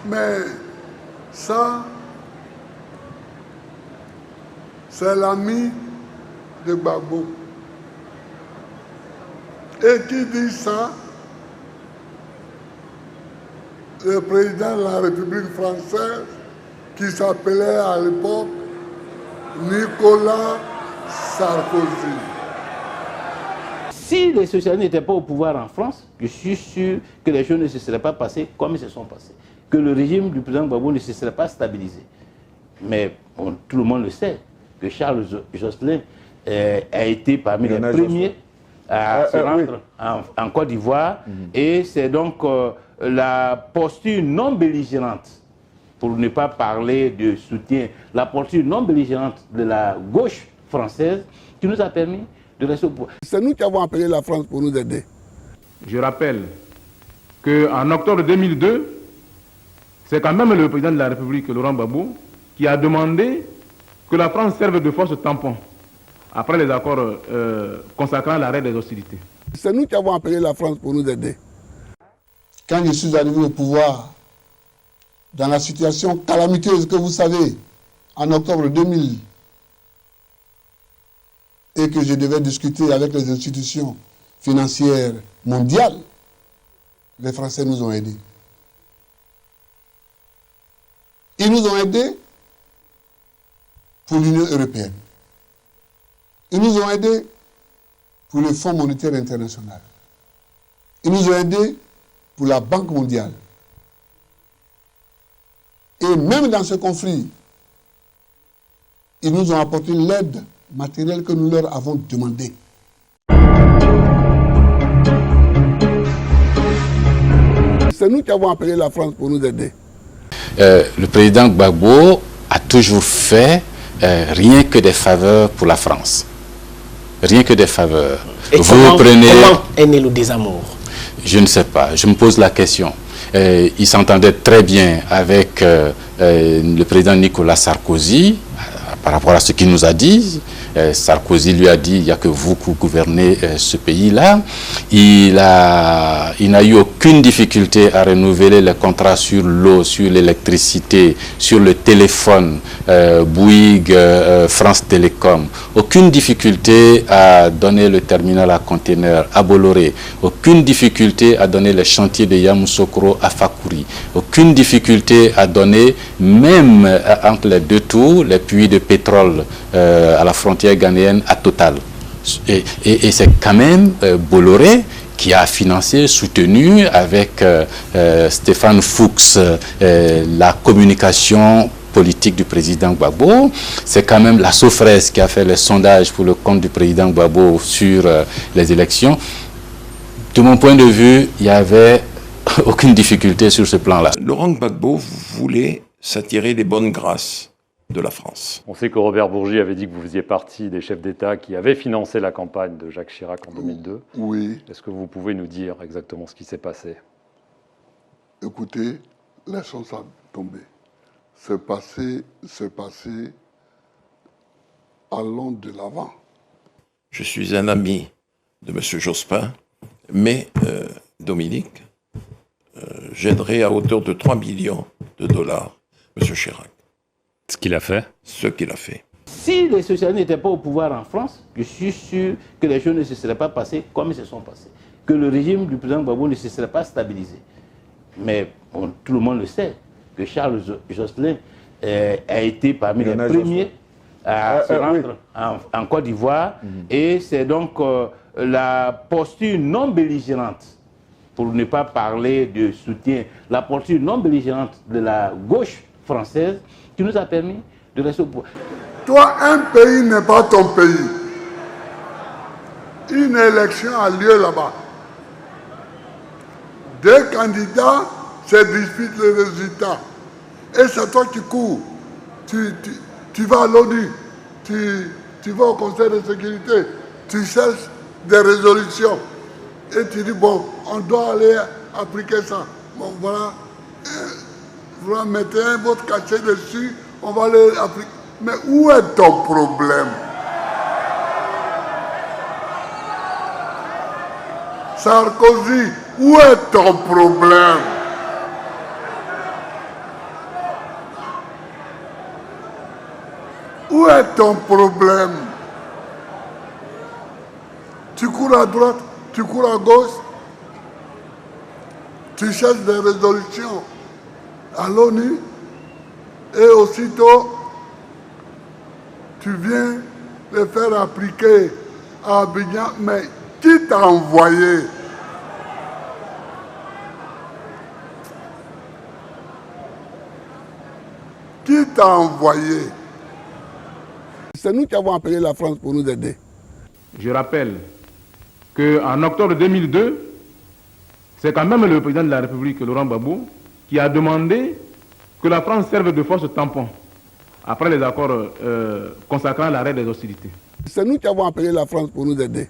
Mais ça, c'est l'ami de Gbagbo. Et qui dit ça? Le président de la République française, qui s'appelait à l'époque Nicolas Sarkozy. Si les socialistes n'étaient pas au pouvoir en France, je suis sûr que les choses ne se seraient pas passées comme ils se sont passées. Que le régime du président Gbagbo ne se serait pas stabilisé. Mais bon, tout le monde le sait, que Charles Jospin a été parmi les premiers à se rendre en Côte d'Ivoire. Et c'est donc la posture non belligérante, pour ne pas parler de soutien, la posture non belligérante de la gauche française qui nous a permis de rester au pouvoir. C'est nous qui avons appelé la France pour nous aider. Je rappelle qu'en octobre 2002, c'est quand même le président de la République, Laurent Gbagbo, qui a demandé que la France serve de force tampon après les accords consacrant l'arrêt des hostilités. C'est nous qui avons appelé la France pour nous aider. Quand je suis arrivé au pouvoir, dans la situation calamiteuse que vous savez, en octobre 2000, et que je devais discuter avec les institutions financières mondiales, les Français nous ont aidés. Ils nous ont aidés pour l'Union européenne. Ils nous ont aidés pour le Fonds monétaire international. Ils nous ont aidés pour la Banque mondiale. Et même dans ce conflit, ils nous ont apporté l'aide matérielle que nous leur avons demandée. C'est nous qui avons appelé la France pour nous aider. Le président Gbagbo a toujours fait rien que des faveurs pour la France. Rien que des faveurs. Et comment est né le désamour? Je ne sais pas, je me pose la question. Il s'entendait très bien avec le président Nicolas Sarkozy par rapport à ce qu'il nous a dit. Sarkozy lui a dit, il n'y a que vous qui gouvernez ce pays-là. Il n'a eu aucune difficulté à renouveler les contrats sur l'eau, sur l'électricité, sur le téléphone, Bouygues, France Télécom. Aucune difficulté à donner le terminal à conteneurs à Bolloré. Aucune difficulté à donner les chantiers de Yamoussoukro à Fakuri. Aucune difficulté à donner, même entre les deux tours, les puits de pétrole à la frontière ghanéenne à Total. Et c'est quand même Bolloré qui a financé, soutenu avec Stéphane Fuchs la communication politique du président Gbagbo. C'est quand même la Sofres qui a fait les sondages pour le compte du président Gbagbo sur les élections. De mon point de vue, il n'y avait aucune difficulté sur ce plan-là. Laurent Gbagbo voulait s'attirer les bonnes grâces de la France. On sait que Robert Bourgi avait dit que vous faisiez partie des chefs d'État qui avaient financé la campagne de Jacques Chirac en 2002. Oui. Est-ce que vous pouvez nous dire exactement ce qui s'est passé? Écoutez, laissons ça tomber. C'est passé, allons de l'avant. Je suis un ami de M. Jospin, mais Dominique, j'aiderai à hauteur de 3 millions de dollars M. Chirac. Ce qu'il a fait? Ce qu'il a fait. Si les socialistes n'étaient pas au pouvoir en France, je suis sûr que les choses ne se seraient pas passées comme ils se sont passées. Que le régime du président Gbagbo ne se serait pas stabilisé. Mais bon, tout le monde le sait, que Charles Jospin a été parmi les premiers à se rendre en Côte d'Ivoire. Et c'est donc la posture non belligérante, pour ne pas parler de soutien, la posture non belligérante de la gauche française qui nous a permis de rester au pouvoir. Toi, un pays n'est pas ton pays. Une élection a lieu là-bas. Deux candidats se disputent le résultat. Et c'est toi qui cours. Tu vas à l'ONU, tu vas au Conseil de sécurité, tu cherches des résolutions. Et tu dis, bon, on doit aller appliquer ça. Bon, voilà. Vous mettez votre cachet dessus, on va aller appliquer. Mais où est ton problème? Sarkozy, où est ton problème? Où est ton problème? Tu cours à droite, tu cours à gauche, tu cherches des résolutions à l'ONU et aussitôt tu viens les faire appliquer à Abidjan. Mais qui t'a envoyé? Qui t'a envoyé? C'est nous qui avons appelé la France pour nous aider. Je rappelle qu'en octobre 2002, c'est quand même le président de la République, Laurent Gbagbo, qui a demandé que la France serve de force tampon après les accords consacrant l'arrêt des hostilités. C'est nous qui avons appelé la France pour nous aider.